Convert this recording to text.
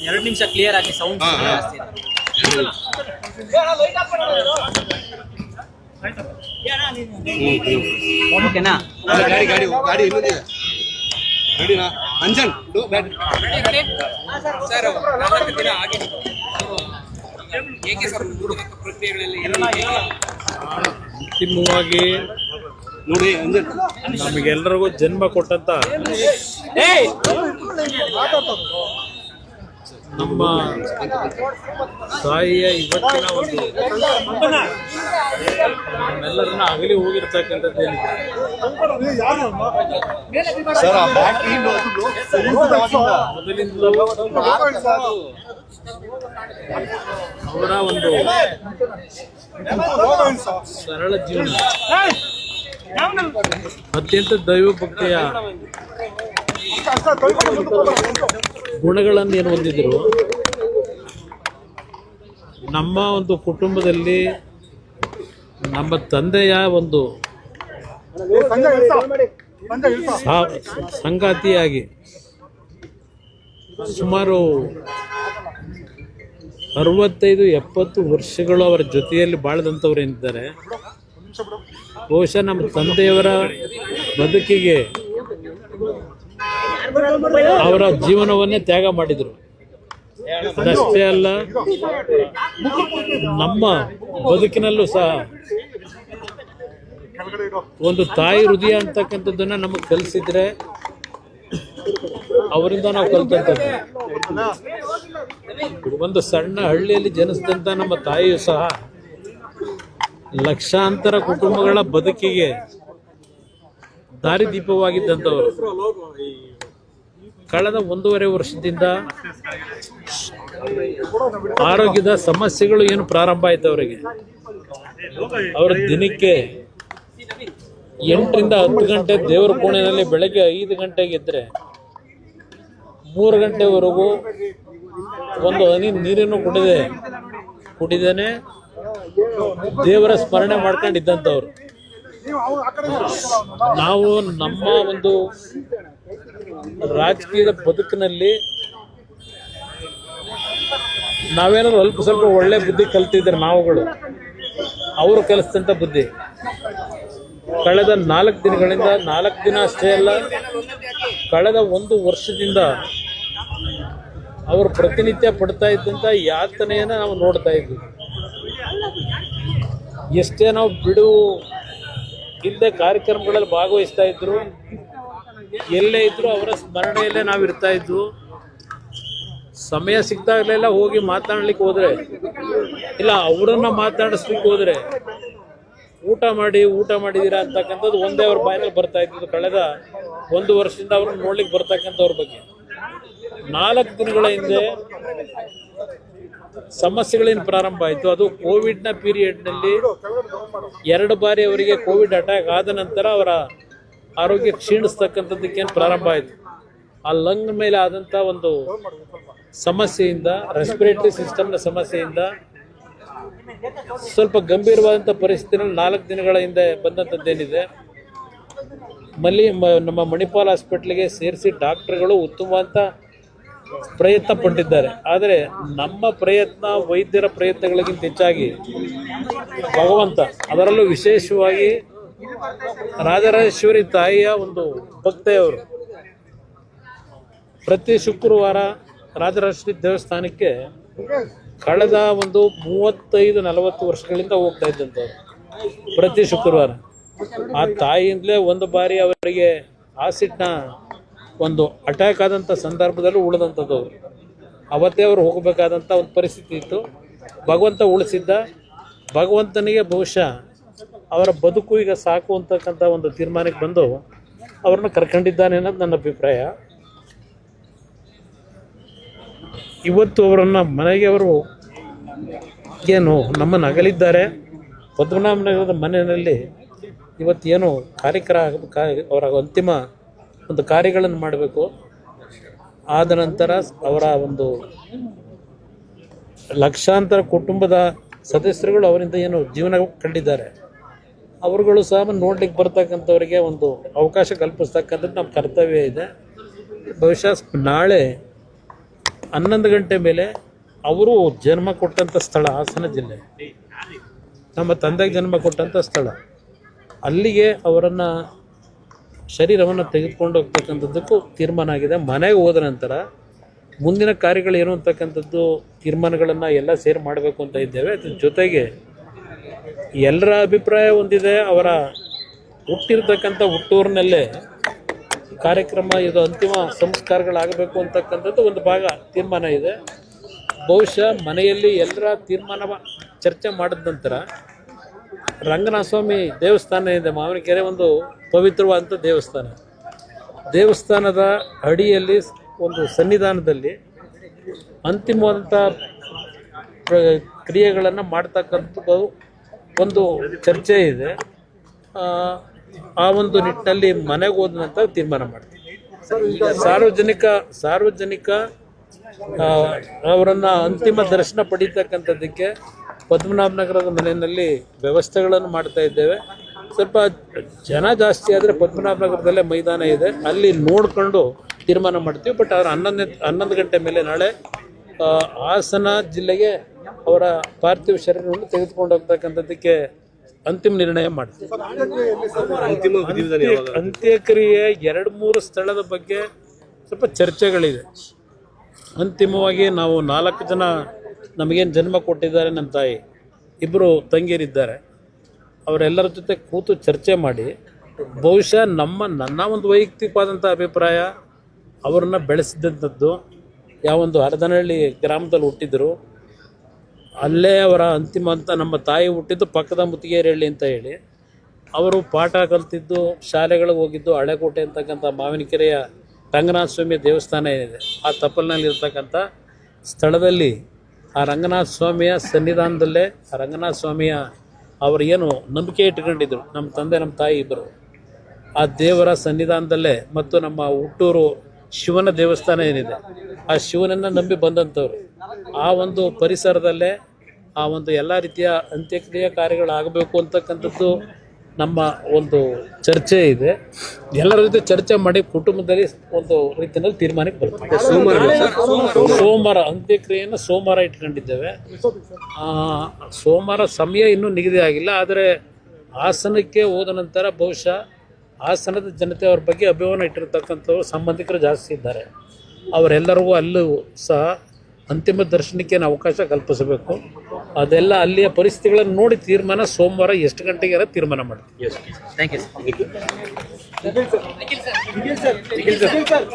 2 ನಿಮಿಷ ಕ್ಲಿಯರ್ ಆಗಿ ಸೌಂಡ್ ಜಾಸ್ತಿ ಓಕೆನಾ? ಗಾಡಿ ಗಾಡಿ ಗಾಡಿ ಇನ್ನೊಂದಿದೆ ರೆಡಿನಾ ಅಂಜನ್ ಸರ್ 4 ದಿನ ಆಗಿ ಹೇಗೆ ಸರ್ ಪ್ರಕ್ರಿಯೆಗಳಲ್ಲಿ ಅಂತಿಮವಾಗಿ ನೋಡಿ ಅಂಜನ್ ನಮಗೆಲ್ಲರಿಗೂ ಜನ್ಮ ಕೊಟ್ಟಂತ ನಮ್ಮ ತಾಯಿಯ ಇವತ್ತಿನ ಒಂದು ನಮ್ಮೆಲ್ಲರನ್ನ ಅಗಲಿ ಹೋಗಿರ್ತಕ್ಕಂಥದ್ದು ಏನಿದೆ ಮೊದಲಿಂದಲೂ ಅವರ ಒಂದು ಸರಳ ಜೀವನ, ಅತ್ಯಂತ ದೈವ ಭಕ್ತಿಯ ಗುಣಗಳನ್ನು ಏನು ಹೊಂದಿದ್ರು. ನಮ್ಮ ಒಂದು ಕುಟುಂಬದಲ್ಲಿ ನಮ್ಮ ತಂದೆಯ ಒಂದು ಸಂಗಾತಿಯಾಗಿ ಸುಮಾರು 65-70 ವರ್ಷಗಳು ಅವರ ಜೊತೆಯಲ್ಲಿ ಬಾಳದಂಥವ್ರು ಏನಿದ್ದಾರೆ, ಬಹುಶಃ ನಮ್ಮ ತಂದೆಯವರ ಬದುಕಿಗೆ ಅವರ ಜೀವನವನ್ನೇ ತ್ಯಾಗ ಮಾಡಿದರು. ಅದಷ್ಟೇ ಅಲ್ಲ, ನಮ್ಮ ಬದುಕಿನಲ್ಲೂ ಸಹ ಒಂದು ತಾಯಿ ಹೃದಯ ಅಂತಕ್ಕಂಥದ್ದನ್ನ ನಮಗೆ ಕಲಿಸಿದ್ರೆ ಅವರಿಂದ ನಾವು ಕಲಿತಂಥದ್ದು. ಒಂದು ಸಣ್ಣ ಹಳ್ಳಿಯಲ್ಲಿ ಜನಿಸಿದಂಥ ನಮ್ಮ ತಾಯಿಯು ಸಹ ಲಕ್ಷಾಂತರ ಕುಟುಂಬಗಳ ಬದುಕಿಗೆ ದಾರಿದೀಪವಾಗಿದ್ದಂಥವರು. ಕಳೆದ 1.5 ವರ್ಷದಿಂದ ಆರೋಗ್ಯದ ಸಮಸ್ಯೆಗಳು ಏನು ಪ್ರಾರಂಭ ಆಯ್ತು ಅವರಿಗೆ. ಅವರ ದಿನಕ್ಕೆ 8 ರಿಂದ 10 ಗಂಟೆ ದೇವರ ಕೋಣೆಯಲ್ಲಿ ಬೆಳಗ್ಗೆ 5 ಗಂಟೆಗೆ ಇದ್ದರೆ 3 ಗಂಟೆವರೆಗೂ ಒಂದು ಹನಿ ನೀರನ್ನು ಕುಡಿದೇನೆ ದೇವರ ಸ್ಮರಣೆ ಮಾಡ್ಕೊಂಡಿದ್ದಂಥವ್ರು. ನಾವು ನಮ್ಮ ಒಂದು ರಾಜಕೀಯದ ಬದುಕಿನಲ್ಲಿ ನಾವೇನಾದ್ರು ಅಲ್ಪ ಸ್ವಲ್ಪ ಒಳ್ಳೆ ಬುದ್ಧಿ ಕಲ್ತಿದ್ರೆ ನಾವುಗಳು, ಅವರು ಕಲಿಸಿದಂಥ ಬುದ್ಧಿ ಕಳೆದ 4 ದಿನಗಳಿಂದ 4 ದಿನ ಅಷ್ಟೇ ಅಲ್ಲ, ಕಳೆದ 1 ವರ್ಷದಿಂದ ಅವರು ಪ್ರತಿನಿತ್ಯ ಪಡ್ತಾ ಇದ್ದಂಥ ಯಾತನೆಯನ್ನು ನಾವು ನೋಡ್ತಾ ಇದ್ವಿ. ಎಷ್ಟೇ ನಾವು ಬಿಡು ಇಲ್ಲದೆ ಕಾರ್ಯಕ್ರಮಗಳಲ್ಲಿ ಭಾಗವಹಿಸ್ತಾ ಇದ್ರು, ಎಲ್ಲೇ ಇದ್ರು ಅವರ ಸ್ಮರಣೆಯಲ್ಲೇ ನಾವು ಇರ್ತಾ ಇದ್ವು. ಸಮಯ ಸಿಕ್ತಾಗಲೆಲ್ಲ ಹೋಗಿ ಮಾತನಾಡ್ಲಿಕ್ಕೆ ಹೋದ್ರೆ, ಇಲ್ಲ ಅವರನ್ನ ಮಾತನಾಡಿಸ್ಲಿಕ್ಕೆ ಹೋದ್ರೆ ಊಟ ಮಾಡಿದ್ದೀರಾ ಅಂತಕ್ಕಂಥದ್ದು ಒಂದೇ ಅವ್ರ ಬಾಯಿನಲ್ಲಿ ಬರ್ತಾ ಇದ್ದು. ಕಳೆದ 1 ವರ್ಷದಿಂದ ಅವ್ರನ್ನ ನೋಡ್ಲಿಕ್ಕೆ ಬರ್ತಕ್ಕಂಥವ್ರ ಬಗ್ಗೆ 4 ದಿನಗಳ ಹಿಂದೆ ಸಮಸ್ಯೆಗಳೇನು ಪ್ರಾರಂಭ ಆಯಿತು, ಅದು ಕೋವಿಡ್ನ ಪೀರಿಯಡ್ನಲ್ಲಿ 2 ಬಾರಿ ಅವರಿಗೆ ಕೋವಿಡ್ ಅಟ್ಯಾಕ್ ಆದ ನಂತರ ಅವರ ಆರೋಗ್ಯ ಕ್ಷೀಣಿಸ್ತಕ್ಕಂಥದ್ದಕ್ಕೇನು ಪ್ರಾರಂಭ ಆಯಿತು. ಆ ಲಂಗ್ ಮೇಲೆ ಆದಂಥ ಒಂದು ಸಮಸ್ಯೆಯಿಂದ, ರೆಸ್ಪಿರೇಟರಿ ಸಿಸ್ಟಮ್ನ ಸಮಸ್ಯೆಯಿಂದ ಸ್ವಲ್ಪ ಗಂಭೀರವಾದಂಥ ಪರಿಸ್ಥಿತಿಯಲ್ಲಿ 4 ದಿನಗಳ ಹಿಂದೆ ಬಂದಂಥದ್ದೇನಿದೆ, ನಮ್ಮ ಮಣಿಪಾಲ್ ಹಾಸ್ಪಿಟ್ಲಿಗೆ ಸೇರಿಸಿ ಡಾಕ್ಟರ್ಗಳು ಉತ್ತಮವಾದ ಪ್ರಯತ್ನ ಪಟ್ಟಿದ್ದಾರೆ. ಆದರೆ ನಮ್ಮ ಪ್ರಯತ್ನ, ವೈದ್ಯರ ಪ್ರಯತ್ನಗಳಿಗಿಂತ ಹೆಚ್ಚಾಗಿ ಭಗವಂತ, ಅದರಲ್ಲೂ ವಿಶೇಷವಾಗಿ ರಾಜರಾಜೇಶ್ವರಿ ತಾಯಿಯ ಒಂದು ಭಕ್ತೆಯವರು ಪ್ರತಿ ಶುಕ್ರವಾರ ರಾಜರಾಜೇಶ್ವರಿ ದೇವಸ್ಥಾನಕ್ಕೆ ಕಳೆದ ಒಂದು 35-40 ವರ್ಷಗಳಿಂದ ಹೋಗ್ತಾ ಇದ್ದಂಥವ್ರು ಪ್ರತಿ ಶುಕ್ರವಾರ. ಆ ತಾಯಿಯಿಂದಲೇ ಒಂದು ಬಾರಿ ಅವರಿಗೆ ಆಸಿಡ್ನ ಒಂದು ಅಟ್ಯಾಕ್ ಆದಂಥ ಸಂದರ್ಭದಲ್ಲೂ ಉಳಿದಂಥದ್ದವರು. ಅವತ್ತೇ ಅವರು ಹೋಗಬೇಕಾದಂಥ ಒಂದು ಪರಿಸ್ಥಿತಿ ಇತ್ತು. ಭಗವಂತ ಉಳಿಸಿದ್ದ. ಭಗವಂತನಿಗೆ ಬಹುಶಃ ಅವರ ಬದುಕು ಈಗ ಸಾಕು ಅಂತಕ್ಕಂಥ ಒಂದು ತೀರ್ಮಾನಕ್ಕೆ ಬಂದು ಅವ್ರನ್ನ ಕರ್ಕೊಂಡಿದ್ದಾನೆ ಅನ್ನೋದು ನನ್ನ ಅಭಿಪ್ರಾಯ. ಇವತ್ತು ಅವರನ್ನು ಮನೆಗೆ ಅವರು ಏನು ನಮ್ಮನ್ನು ಅಗಲಿದ್ದಾರೆ. ಪದ್ಮನಾಭನಗರದ ಮನೆಯಲ್ಲಿ ಇವತ್ತೇನು ಅವರ ಅಂತಿಮ ಒಂದು ಕಾರ್ಯಗಳನ್ನು ಮಾಡಬೇಕು. ಆದ ನಂತರ ಅವರ ಒಂದು ಲಕ್ಷಾಂತರ ಕುಟುಂಬದ ಸದಸ್ಯರುಗಳು ಅವರಿಂದ ಏನು ಜೀವನ ಕಂಡಿದ್ದಾರೆ, ಅವರುಗಳು ಸಹ ನೋಡ್ಲಿಕ್ಕೆ ಬರ್ತಕ್ಕಂಥವರಿಗೆ ಒಂದು ಅವಕಾಶ ಕಲ್ಪಿಸ್ತಕ್ಕಂಥದ್ದು ನಮ್ಮ ಕರ್ತವ್ಯ ಇದೆ. ಬಹುಶಃ ನಾಳೆ 11 ಗಂಟೆ ಮೇಲೆ ಅವರು ಜನ್ಮ ಕೊಟ್ಟಂಥ ಸ್ಥಳ ಹಾಸನ ಜಿಲ್ಲೆ, ನಮ್ಮ ತಂದೆಗೆ ಜನ್ಮ ಕೊಟ್ಟಂಥ ಸ್ಥಳ. ಅಲ್ಲಿಗೆ ಅವರನ್ನು ಶರೀರವನ್ನು ತೆಗೆದುಕೊಂಡು ಹೋಗ್ತಕ್ಕಂಥದ್ದಕ್ಕೂ ತೀರ್ಮಾನ ಆಗಿದೆ. ಮನೆಗೆ ಹೋದ ನಂತರ ಮುಂದಿನ ಕಾರ್ಯಗಳೇನು ಅಂತಕ್ಕಂಥದ್ದು ತೀರ್ಮಾನಗಳನ್ನು ಎಲ್ಲ ಸೇರಿ ಮಾಡಬೇಕು ಅಂತ ಇದ್ದೇವೆ. ಅದ್ರ ಜೊತೆಗೆ ಎಲ್ಲರ ಅಭಿಪ್ರಾಯ ಹೊಂದಿದೆ. ಅವರ ಹುಟ್ಟಿರ್ತಕ್ಕಂಥ ಹುಟ್ಟೂರಿನಲ್ಲೇ ಕಾರ್ಯಕ್ರಮ, ಇದು ಅಂತಿಮ ಸಂಸ್ಕಾರಗಳಾಗಬೇಕು ಅಂತಕ್ಕಂಥದ್ದು ಒಂದು ಭಾಗ ತೀರ್ಮಾನ ಇದೆ. ಬಹುಶಃ ಮನೆಯಲ್ಲಿ ಎಲ್ಲರ ತೀರ್ಮಾನ ಚರ್ಚೆ ಮಾಡಿದ ನಂತರ ರಂಗನಾಥ ಸ್ವಾಮಿ ದೇವಸ್ಥಾನ ಇದೆ, ಮಾವಿನಕೆರೆ ಒಂದು ಪವಿತ್ರವಾದಂಥ ದೇವಸ್ಥಾನ. ದೇವಸ್ಥಾನದ ಅಡಿಯಲ್ಲಿ ಒಂದು ಸನ್ನಿಧಾನದಲ್ಲಿ ಅಂತಿಮವಾದಂಥ ಕ್ರಿಯೆಗಳನ್ನು ಮಾಡ್ತಕ್ಕಂಥದ್ದು ಒಂದು ಚರ್ಚೆ ಇದೆ. ಆ ಒಂದು ನಿಟ್ಟಿನಲ್ಲಿ ಮನೆಗೆ ಹೋದ ನಂತರ ತೀರ್ಮಾನ ಮಾಡ್ತೀವಿ. ಸಾರ್ವಜನಿಕ ಅವರನ್ನು ಅಂತಿಮ ದರ್ಶನ ಪಡೀತಕ್ಕಂಥದ್ದಕ್ಕೆ ಪದ್ಮನಾಭನಗರದ ಮನೆಯಲ್ಲಿ ವ್ಯವಸ್ಥೆಗಳನ್ನು ಮಾಡ್ತಾ ಇದ್ದೇವೆ. ಸ್ವಲ್ಪ ಜನ ಜಾಸ್ತಿ ಆದರೆ ಪದ್ಮನಾಭನಗರದಲ್ಲೇ ಮೈದಾನ ಇದೆ, ಅಲ್ಲಿ ನೋಡಿಕೊಂಡು ತೀರ್ಮಾನ ಮಾಡ್ತೀವಿ. ಬಟ್ ಅವ್ರು 11 ಗಂಟೆ ಮೇಲೆ ನಾಳೆ ಹಾಸನ ಜಿಲ್ಲೆಗೆ ಅವರ ಪಾರ್ಥಿವ ಶರೀರವನ್ನು ತೆಗೆದುಕೊಂಡು ಹೋಗ್ತಕ್ಕಂಥದ್ದಕ್ಕೆ ಅಂತಿಮ ನಿರ್ಣಯ ಮಾಡ್ತೀವಿ. ಅಂತ್ಯಕ್ರಿಯೆ 2-3 ಸ್ಥಳದ ಬಗ್ಗೆ ಸ್ವಲ್ಪ ಚರ್ಚೆಗಳಿದೆ. ಅಂತಿಮವಾಗಿ ನಾವು 4 ಜನ ನಮಗೇನು ಜನ್ಮ ಕೊಟ್ಟಿದ್ದಾರೆ, ನನ್ನ ತಾಯಿ, 2 ತಂಗಿಯರಿದ್ದಾರೆ, ಅವರೆಲ್ಲರ ಜೊತೆ ಕೂತು ಚರ್ಚೆ ಮಾಡಿ ಬಹುಶಃ ನನ್ನ ಒಂದು ವೈಯಕ್ತಿಕವಾದಂಥ ಅಭಿಪ್ರಾಯ, ಅವರನ್ನು ಬೆಳೆಸಿದಂಥದ್ದು ಯಾವೊಂದು ಹರದನಹಳ್ಳಿ ಗ್ರಾಮದಲ್ಲಿ ಹುಟ್ಟಿದ್ರು, ಅಲ್ಲೇ ಅವರ ಅಂತಿಮ ಅಂತ ನಮ್ಮ ತಾಯಿ ಹುಟ್ಟಿದ್ದು ಪಕ್ಕದ ಮುತ್ತಿಗೆರಹಳ್ಳಿ ಅಂತ ಹೇಳಿ, ಅವರು ಪಾಠ ಕಲ್ತಿದ್ದು, ಶಾಲೆಗಳಿಗೆ ಹೋಗಿದ್ದು ಹಳೆಕೋಟೆ ಅಂತಕ್ಕಂಥ ಮಾವಿನಕೆರೆಯ ರಂಗನಾಥ ಸ್ವಾಮಿ ದೇವಸ್ಥಾನ ಏನಿದೆ ಆ ತಪ್ಪಲಿನಲ್ಲಿರ್ತಕ್ಕಂಥ ಸ್ಥಳದಲ್ಲಿ ಆ ರಂಗನಾಥ ಸ್ವಾಮಿಯ ಸನ್ನಿಧಾನದಲ್ಲೇ ಆ ರಂಗನಾಥ ಸ್ವಾಮಿಯ ಅವರು ಏನು ನಂಬಿಕೆ ಇಟ್ಕೊಂಡಿದ್ರು, ನಮ್ಮ ತಂದೆ ನಮ್ಮ ತಾಯಿ ಇಬ್ಬರು, ಆ ದೇವರ ಸನ್ನಿಧಾನದಲ್ಲೇ ಮತ್ತು ನಮ್ಮ ಹುಟ್ಟೂರು ಶಿವನ ದೇವಸ್ಥಾನ ಏನಿದೆ ಆ ಶಿವನನ್ನು ನಂಬಿ ಬಂದಂಥವ್ರು, ಆ ಒಂದು ಪರಿಸರದಲ್ಲೇ ಆ ಒಂದು ಎಲ್ಲ ರೀತಿಯ ಅಂತ್ಯಕ್ರಿಯೆ ಕಾರ್ಯಗಳಾಗಬೇಕು ಅಂತಕ್ಕಂಥದ್ದು ನಮ್ಮ ಒಂದು ಚರ್ಚೆ ಇದೆ. ಎಲ್ಲರ ಜೊತೆ ಚರ್ಚೆ ಮಾಡಿ ಕುಟುಂಬದಲ್ಲಿ ಒಂದು ರೀತಿಯಲ್ಲಿ ತೀರ್ಮಾನಕ್ಕೆ ಬರ್ತದೆ. ಸೋಮವಾರ ಅಂತ್ಯಕ್ರಿಯೆಯನ್ನು ಸೋಮವಾರ ಇಟ್ಕೊಂಡಿದ್ದೇವೆ. ಸೋಮವಾರ ಸಮಯ ಇನ್ನೂ ನಿಗದಿ ಆಗಿಲ್ಲ. ಆದರೆ ಹಾಸನಕ್ಕೆ ಹೋದ ನಂತರ ಬಹುಶಃ ಹಾಸನದ ಜನತೆ ಅವ್ರ ಬಗ್ಗೆ ಅಭಿಮಾನ ಇಟ್ಟಿರ್ತಕ್ಕಂಥವ್ರು ಸಂಬಂಧಿಕರು ಜಾಸ್ತಿ ಇದ್ದಾರೆ. ಅವರೆಲ್ಲರಿಗೂ ಅಲ್ಲೂ ಸಹ ಅಂತಿಮ ದರ್ಶನಕ್ಕೆ ಅವಕಾಶ ಕಲ್ಪಿಸಬೇಕು. ಅದೆಲ್ಲ ಅಲ್ಲಿಯ ಪರಿಸ್ಥಿತಿಗಳನ್ನು ನೋಡಿ ತೀರ್ಮಾನ ಸೋಮವಾರ ಎಷ್ಟು ಗಂಟೆಗೆ ತೀರ್ಮಾನ ಮಾಡ್ತೀವಿ. Thank you sir.